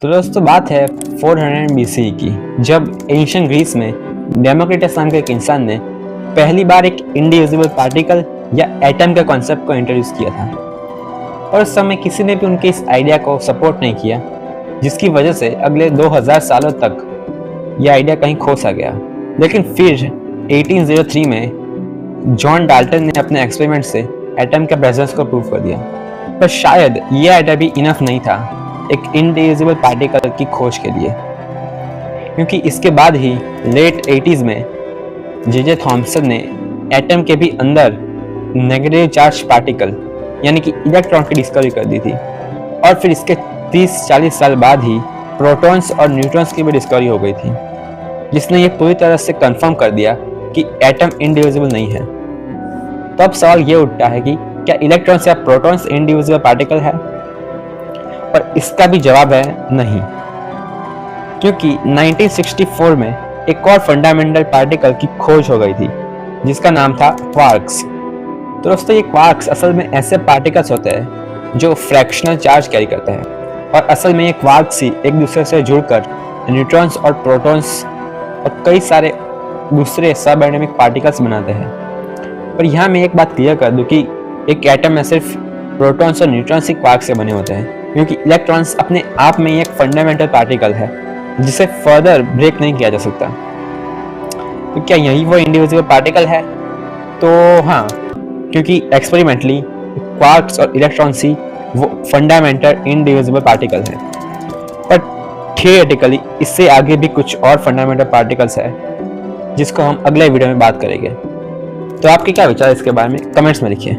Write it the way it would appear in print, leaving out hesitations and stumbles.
तो दोस्तों बात है 400 BC की, जब एंशियंट ग्रीस में डेमोक्रिटस नाम के एक इंसान ने पहली बार एक इंडिविजुअल पार्टिकल या एटम के कॉन्सेप्ट को इंट्रोड्यूस किया था। और उस समय किसी ने भी उनके इस आइडिया को सपोर्ट नहीं किया, जिसकी वजह से अगले 2000 सालों तक यह आइडिया कहीं खो सा गया। लेकिन फिर 1803 में जॉन डाल्टन ने अपने एक्सपेरिमेंट से एटम के प्रेजेंस को प्रूव कर दिया। पर शायद यह आइडिया भी इनफ नहीं था एक इंडिविजुअल पार्टिकल की खोज के लिए, क्योंकि इसके बाद ही लेट 80s में जे थॉमसन ने एटम के भी अंदर नेगेटिव चार्ज पार्टिकल यानी कि इलेक्ट्रॉन की डिस्कवरी कर दी थी। और फिर इसके 30-40 साल बाद ही प्रोटॉन्स और न्यूट्रॉन्स की भी डिस्कवरी हो गई थी, जिसने ये पूरी तरह से कंफर्म कर दिया कि एटम इंडिविजुअल नहीं है। तो अब सवाल ये उठता है कि क्या इलेक्ट्रॉन्स या प्रोटॉन्स इंडिविजुअल पार्टिकल है? पर इसका भी जवाब है नहीं, क्योंकि 1964 में एक और फंडामेंटल पार्टिकल की खोज हो गई थी जिसका नाम था क्वार्क्स। तो दोस्तों ये क्वार्क्स असल में ऐसे पार्टिकल्स होते हैं जो फ्रैक्शनल चार्ज कैरी करते हैं, और असल में ये क्वार्क्स ही एक दूसरे से जुड़कर न्यूट्रॉन्स और प्रोटॉन्स और कई सारे दूसरे सब एटॉमिक पार्टिकल्स बनाते हैं। पर यहाँ मैं एक बात क्लियर कर दूं कि एक एटम में सिर्फ प्रोटॉन्स और न्यूट्रॉन्स ही क्वार्क से बने होते हैं, क्योंकि इलेक्ट्रॉन्स अपने आप में ही एक फंडामेंटल पार्टिकल है जिसे फर्दर ब्रेक नहीं किया जा सकता। तो क्या यही वो इंडिविजुअल पार्टिकल है? तो हाँ, क्योंकि एक्सपेरिमेंटली क्वार्क्स और इलेक्ट्रॉन्स ही वो फंडामेंटल इंडिविजुअल पार्टिकल है। पर थियोरेटिकली इससे आगे भी कुछ और फंडामेंटल पार्टिकल्स है जिसको हम अगले वीडियो में बात करेंगे। तो आपके क्या विचार इसके बारे में कमेंट्स में लिखिए।